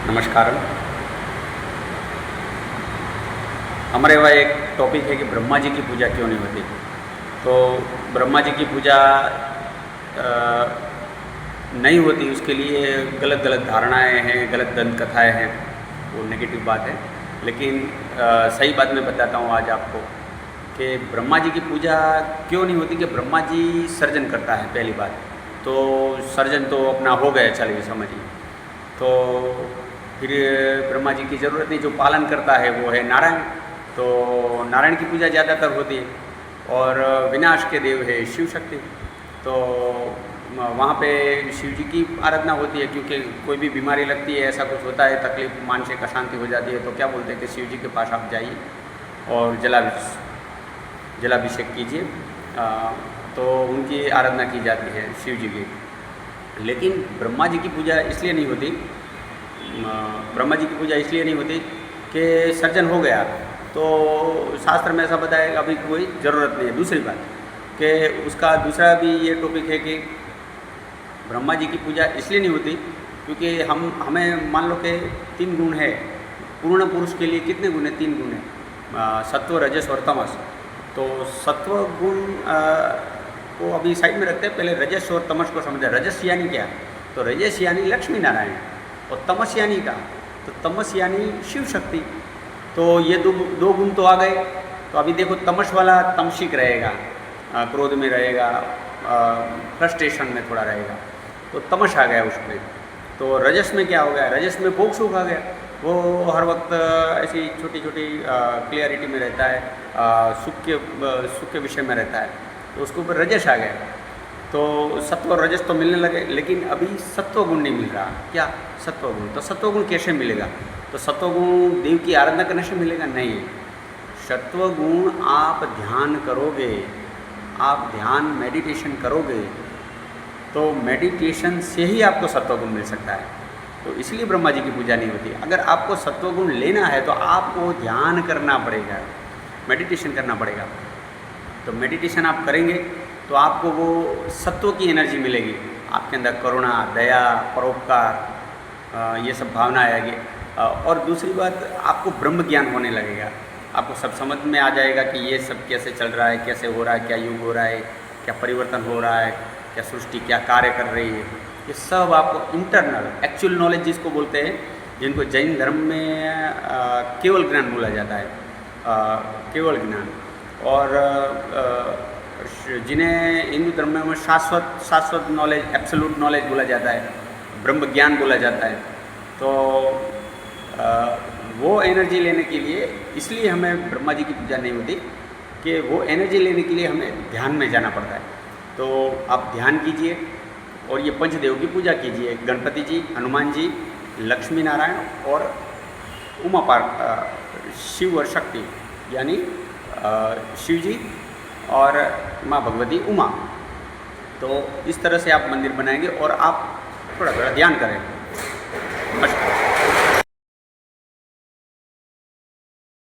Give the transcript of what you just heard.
नमस्कार। हमारे वहाँ एक टॉपिक है कि ब्रह्मा जी की पूजा क्यों नहीं होती। तो ब्रह्मा जी की पूजा नहीं होती, उसके लिए गलत गलत धारणाएं हैं, गलत दंत कथाएं हैं, वो नेगेटिव बात है। लेकिन सही बात मैं बताता हूँ आज आपको कि ब्रह्मा जी की पूजा क्यों नहीं होती। कि ब्रह्मा जी सर्जन करता है, पहली बात तो सर्जन तो अपना हो गए, चलिए समझिए। तो फिर ब्रह्मा जी की ज़रूरत नहीं, जो पालन करता है वो है नारायण। तो नारायण की पूजा ज़्यादातर होती है। और विनाश के देव है शिव शक्ति। तो वहाँ पे शिव जी की आराधना होती है, क्योंकि कोई भी बीमारी लगती है, ऐसा कुछ होता है, तकलीफ मानसिक अशांति हो जाती है, तो क्या बोलते हैं कि शिव जी के पास आप जाइए और जलाभिषेक कीजिए। तो उनकी आराधना की जाती है शिव जी की। लेकिन ब्रह्मा जी की पूजा इसलिए नहीं होती, ब्रह्मा जी की पूजा इसलिए नहीं होती कि सर्जन हो गया तो शास्त्र में ऐसा बताया कि अभी कोई ज़रूरत नहीं है। दूसरी बात कि उसका दूसरा भी ये टॉपिक है कि ब्रह्मा जी की पूजा इसलिए नहीं होती क्योंकि हमें मान लो कि 3 गुण है। पूर्ण पुरुष के लिए कितने गुण है? 3 गुण है, सत्व, रजस और तमस। तो सत्व गुण को अभी साइड में रखते हैं, पहले रजस और तमस को समझे। रजस यानी क्या? तो रजस यानी लक्ष्मी नारायण, और तमस यानी क्या? तो तमस यानी शिव शक्ति। तो ये दो गुण तो आ गए। तो अभी देखो, तमस वाला तमसिक रहेगा, क्रोध में रहेगा, फ्रस्ट्रेशन में थोड़ा रहेगा, तो तमस आ गया उसमें। तो रजस में क्या हो गया? रजस में भोग सुख आ गया, वो हर वक्त ऐसी छोटी छोटी क्लियरिटी में रहता है, सुख के विषय में रहता है, तो उसके ऊपर रजस आ गया। तो सत्व और रजस तो मिलने लगे, लेकिन अभी सत्व गुण नहीं मिल रहा। क्या? सत्व गुण। तो सत्व गुण कैसे मिलेगा? तो सत्व गुण देव की आराधना करने से मिलेगा? नहीं। सत्व गुण आप ध्यान करोगे, आप ध्यान मेडिटेशन करोगे, तो मेडिटेशन से ही आपको सत्व गुण मिल सकता है। तो इसलिए ब्रह्मा जी की पूजा नहीं होती। अगर आपको सत्व गुण लेना है तो आपको ध्यान करना पड़ेगा, मेडिटेशन करना पड़ेगा। तो मेडिटेशन आप करेंगे तो आपको वो सत्व की एनर्जी मिलेगी, आपके अंदर करुणा, दया, परोपकार, ये सब भावना आएगी। और दूसरी बात, आपको ब्रह्म ज्ञान होने लगेगा। आपको सब समझ में आ जाएगा कि ये सब कैसे चल रहा है, कैसे हो रहा है, क्या युग हो रहा है, क्या परिवर्तन हो रहा है, क्या सृष्टि क्या कार्य कर रही है। ये सब आपको इंटरनल एक्चुअल नॉलेज जिसको बोलते हैं, जिनको जैन धर्म में केवल ज्ञान बोला जाता है, केवल ज्ञान। और जिन्हें हिंदू धर्म में शाश्वत नॉलेज, एब्सोल्यूट नॉलेज बोला जाता है, ब्रह्म ज्ञान बोला जाता है। तो वो एनर्जी लेने के लिए, इसलिए हमें ब्रह्मा जी की पूजा नहीं होती कि वो एनर्जी लेने के लिए हमें ध्यान में जाना पड़ता है। तो आप ध्यान कीजिए और ये पंचदेव की पूजा कीजिए, गणपति जी, हनुमान जी, लक्ष्मी नारायण और उमा शिव और शक्ति, यानी शिव जी और माँ भगवती उमा। तो इस तरह से आप मंदिर बनाएंगे और आप थोड़ा थोड़ा ध्यान करें। नमस्कार।